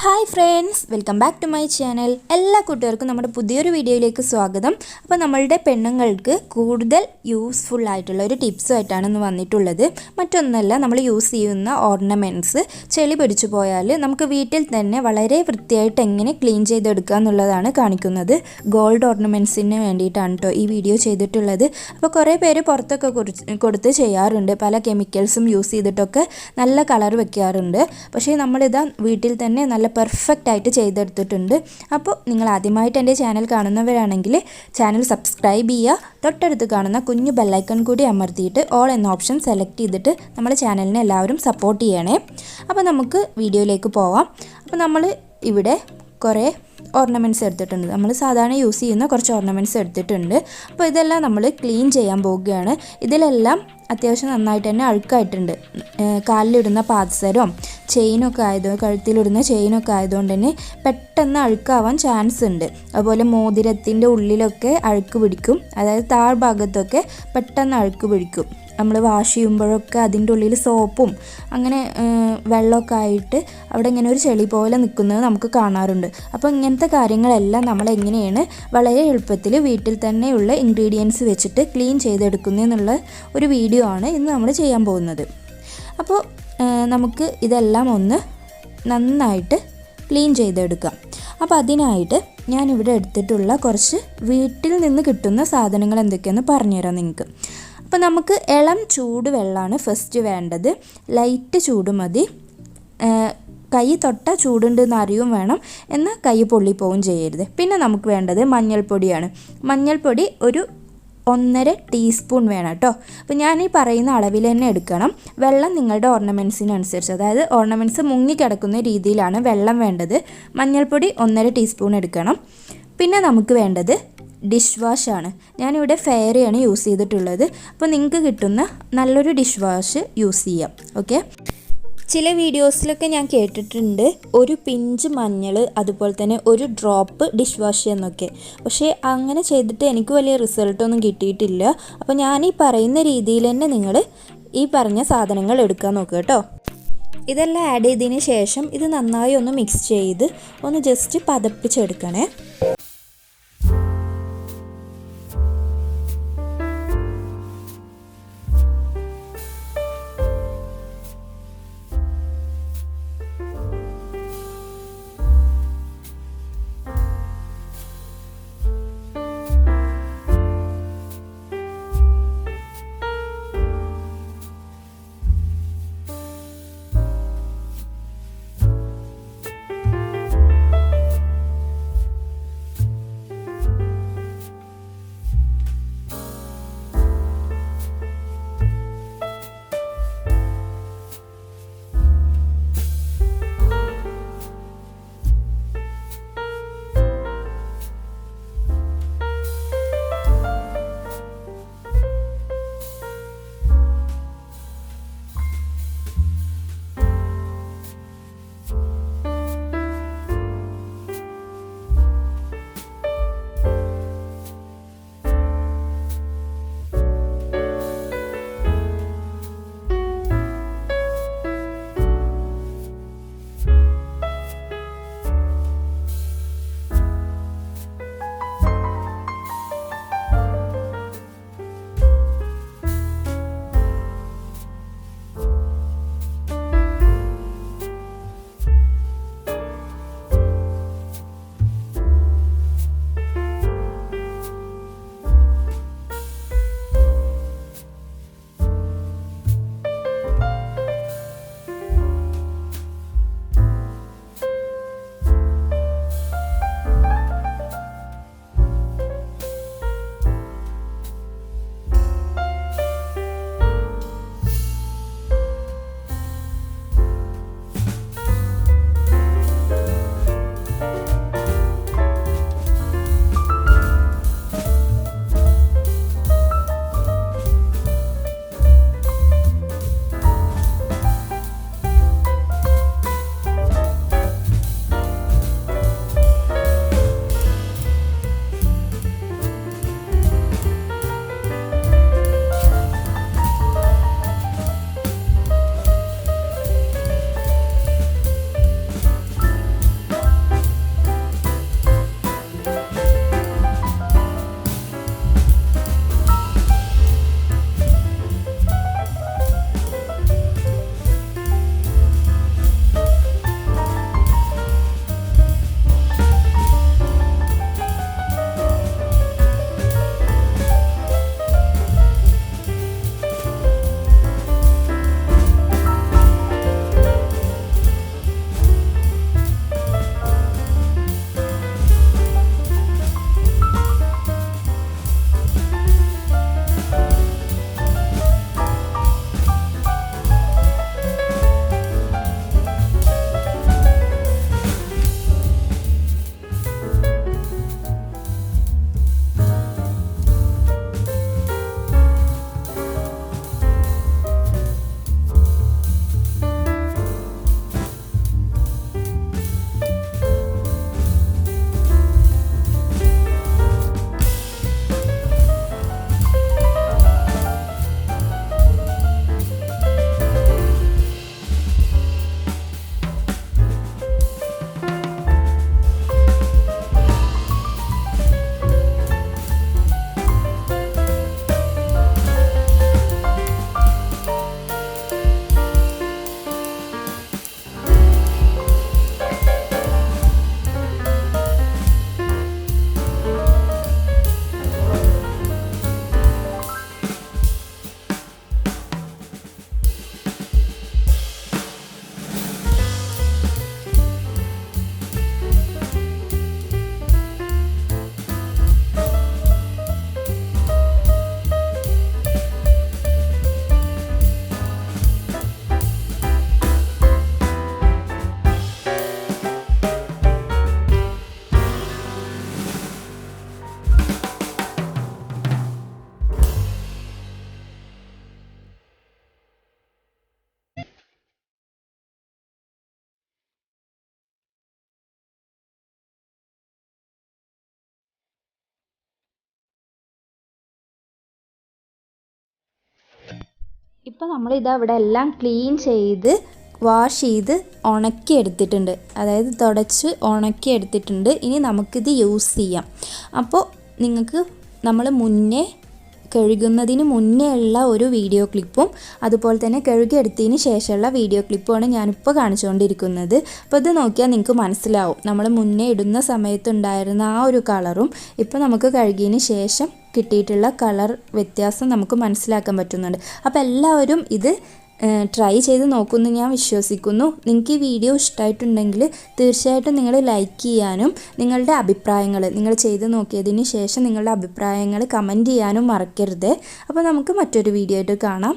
Hi friends, welcome back to my channel. എല്ലാ കൂട്ടുകാർക്കും നമ്മുടെ പുതിയൊരു വീഡിയോയിലേക്ക് സ്വാഗതം. അപ്പോൾ നമ്മളുടെ പെണ്ണുങ്ങൾക്ക് കൂടുതൽ യൂസ്ഫുൾ ആയിട്ടുള്ള ഒരു ടിപ്സുമായിട്ടാണ് ഇന്ന് വന്നിട്ടുള്ളത്. മറ്റൊന്നല്ല, നമ്മൾ യൂസ് ചെയ്യുന്ന ഓർണമെൻറ്റ്സ് ചെളി പിടിച്ചു പോയാൽ നമുക്ക് വീട്ടിൽ തന്നെ വളരെ വൃത്തിയായിട്ട് എങ്ങനെ ക്ലീൻ ചെയ്തെടുക്കുക എന്നുള്ളതാണ് കാണിക്കുന്നത്. ഗോൾഡ് ഓർണമെൻറ്റ്സിന് വേണ്ടിയിട്ടാണ് കേട്ടോ ഈ വീഡിയോ ചെയ്തിട്ടുള്ളത്. അപ്പോൾ കുറേ പേര് പുറത്തൊക്കെ കൊടുത്ത് ചെയ്യാറുണ്ട്, പല കെമിക്കൽസും യൂസ് ചെയ്തിട്ടൊക്കെ നല്ല കളർ വെക്കാറുണ്ട്. പക്ഷേ നമ്മളിതാ വീട്ടിൽ തന്നെ നല്ല പെർഫെക്റ്റ് ആയിട്ട് ചെയ്തെടുത്തിട്ടുണ്ട്. അപ്പോൾ നിങ്ങൾ ആദ്യമായിട്ട് എൻ്റെ ചാനൽ കാണുന്നവരാണെങ്കിൽ ചാനൽ സബ്സ്ക്രൈബ് ചെയ്യുക. തൊട്ടടുത്ത് കാണുന്ന കുഞ്ഞു ബെല്ലൈക്കൺ കൂടി അമർത്തിയിട്ട് ഓൾ എന്ന ഓപ്ഷൻ സെലക്ട് ചെയ്തിട്ട് നമ്മുടെ ചാനലിനെ എല്ലാവരും സപ്പോർട്ട് ചെയ്യണേ. അപ്പോൾ നമുക്ക് വീഡിയോയിലേക്ക് പോവാം. അപ്പോൾ നമ്മൾ ഇവിടെ കുറേ ഓർണമെൻറ്റ്സ് എടുത്തിട്ടുണ്ട്. നമ്മൾ സാധാരണ യൂസ് ചെയ്യുന്ന കുറച്ച് ഓർണമെൻറ്റ്സ് എടുത്തിട്ടുണ്ട്. അപ്പോൾ ഇതെല്ലാം നമ്മൾ ക്ലീൻ ചെയ്യാൻ പോവുകയാണ്. ഇതിലെല്ലാം അത്യാവശ്യം നന്നായിട്ട് തന്നെ അഴുക്കായിട്ടുണ്ട്. കാലിലിടുന്ന പാദസരവും ചെയിനൊക്കെ കഴുത്തിലിടുന്ന ചെയിനൊക്കെ ആയതുകൊണ്ട് തന്നെ പെട്ടെന്ന് അഴുക്കാവാൻ ചാൻസ് ഉണ്ട്. അതുപോലെ മോതിരത്തിൻ്റെ ഉള്ളിലൊക്കെ അഴുക്ക് പിടിക്കും, അതായത് താഴ്ഭാഗത്തൊക്കെ പെട്ടെന്ന് അഴുക്ക് പിടിക്കും. നമ്മൾ വാഷ് ചെയ്യുമ്പോഴൊക്കെ അതിൻ്റെ ഉള്ളിൽ സോപ്പും അങ്ങനെ വെള്ളമൊക്കെ ആയിട്ട് അവിടെ ഇങ്ങനെ ഒരു ചെളി പോലെ നിൽക്കുന്നത് നമുക്ക് കാണാറുണ്ട്. അപ്പോൾ ഇങ്ങനത്തെ കാര്യങ്ങളെല്ലാം നമ്മൾ എങ്ങനെയാണ് വളരെ എളുപ്പത്തിൽ വീട്ടിൽ തന്നെയുള്ള ഇൻഗ്രീഡിയൻസ് വെച്ചിട്ട് ക്ലീൻ ചെയ്തെടുക്കുന്നതെന്നുള്ള ഒരു വീഡിയോ ആണ് ഇന്ന് നമ്മൾ ചെയ്യാൻ പോകുന്നത്. അപ്പോൾ നമുക്ക് ഇതെല്ലാം ഒന്ന് നന്നായിട്ട് ക്ലീൻ ചെയ്തെടുക്കാം. അപ്പോൾ അതിനായിട്ട് ഞാനിവിടെ എടുത്തിട്ടുള്ള കുറച്ച് വീട്ടിൽ നിന്ന് കിട്ടുന്ന സാധനങ്ങൾ എന്തൊക്കെയാണെന്ന് പറഞ്ഞുതരാം നിങ്ങൾക്ക്. അപ്പോൾ നമുക്ക് ഇളം ചൂട് വെള്ളമാണ് ഫസ്റ്റ് വേണ്ടത്. ലൈറ്റ് ചൂട് മതി. കൈ തൊട്ട ചൂടുണ്ടെന്ന് അറിയും വേണം, എന്നാൽ കൈ പൊള്ളിപ്പോവും ചെയ്യരുത്. പിന്നെ നമുക്ക് വേണ്ടത് മഞ്ഞൾപ്പൊടിയാണ്. മഞ്ഞൾപ്പൊടി ഒരു 1.5 ടീസ്പൂൺ വേണം കേട്ടോ. അപ്പോൾ ഞാൻ ഈ പറയുന്ന അളവിൽ തന്നെ എടുക്കണം. വെള്ളം നിങ്ങളുടെ ഓർണമെൻറ്റ്സിനനുസരിച്ച്, അതായത് ഓർണമെൻറ്റ്സ് മുങ്ങിക്കിടക്കുന്ന രീതിയിലാണ് വെള്ളം വേണ്ടത്. മഞ്ഞൾപ്പൊടി 1.5 ടീസ്പൂൺ എടുക്കണം. പിന്നെ നമുക്ക് വേണ്ടത് ഡിഷ് വാഷാണ്. ഞാനിവിടെ ഫെയറിയാണ് യൂസ് ചെയ്തിട്ടുള്ളത്. അപ്പോൾ നിങ്ങൾക്ക് കിട്ടുന്ന നല്ലൊരു ഡിഷ് വാഷ് യൂസ് ചെയ്യാം. ഓക്കെ, ചില വീഡിയോസിലൊക്കെ ഞാൻ കേട്ടിട്ടുണ്ട് ഒരു പിഞ്ച് മഞ്ഞൾ, അതുപോലെ തന്നെ ഒരു ഡ്രോപ്പ് ഡിഷ് വാഷ് എന്നൊക്കെ. പക്ഷേ അങ്ങനെ ചെയ്തിട്ട് എനിക്ക് വലിയ റിസൾട്ടൊന്നും കിട്ടിയിട്ടില്ല. അപ്പോൾ ഞാൻ ഈ പറയുന്ന രീതിയിൽ തന്നെ നിങ്ങൾ ഈ പറഞ്ഞ സാധനങ്ങൾ എടുക്കാൻ നോക്കുക കേട്ടോ. ഇതെല്ലാം ആഡ് ചെയ്തതിന് ശേഷം ഇത് നന്നായി ഒന്ന് മിക്സ് ചെയ്ത് ഒന്ന് ജസ്റ്റ് പതപ്പിച്ചെടുക്കണേ. ഇപ്പോൾ നമ്മളിതാ ഇവിടെ എല്ലാം ക്ലീൻ ചെയ്ത് വാഷ് ചെയ്ത് ഉണക്കി എടുത്തിട്ടുണ്ട്, അതായത് തുടച്ച് ഉണക്കി എടുത്തിട്ടുണ്ട്. ഇനി നമുക്കിത് യൂസ് ചെയ്യാം. അപ്പോൾ നിങ്ങൾക്ക് നമ്മൾ കഴുകുന്നതിന് മുന്നേ ഉള്ള ഒരു വീഡിയോ ക്ലിപ്പും അതുപോലെ തന്നെ കഴുകിയെടുത്തതിന് ശേഷമുള്ള വീഡിയോ ക്ലിപ്പുമാണ് ഞാനിപ്പോൾ കാണിച്ചുകൊണ്ടിരിക്കുന്നത്. അപ്പോൾ ഇത് നോക്കിയാൽ നിങ്ങൾക്ക് മനസ്സിലാവും നമ്മൾ മുന്നേ ഇടുന്ന സമയത്തുണ്ടായിരുന്ന ആ ഒരു കളറും ഇപ്പോൾ നമുക്ക് കഴുകിയതിന് ശേഷം കിട്ടിയിട്ടുള്ള കളർ വ്യത്യാസം നമുക്ക് മനസ്സിലാക്കാൻ പറ്റുന്നുണ്ട്. അപ്പോൾ എല്ലാവരും ഇത് ട്രൈ ചെയ്ത് നോക്കുമെന്ന് ഞാൻ വിശ്വസിക്കുന്നു. നിങ്ങൾക്ക് ഈ വീഡിയോ ഇഷ്ടമായിട്ടുണ്ടെങ്കിൽ തീർച്ചയായിട്ടും നിങ്ങൾ ലൈക്ക് ചെയ്യാനും നിങ്ങളുടെ അഭിപ്രായങ്ങൾ നിങ്ങൾ ചെയ്ത് നോക്കിയതിന് ശേഷം നിങ്ങളുടെ അഭിപ്രായങ്ങൾ കമൻറ്റ് ചെയ്യാനും മറക്കരുത്. അപ്പോൾ നമുക്ക് മറ്റൊരു വീഡിയോ ആയിട്ട് കാണാം.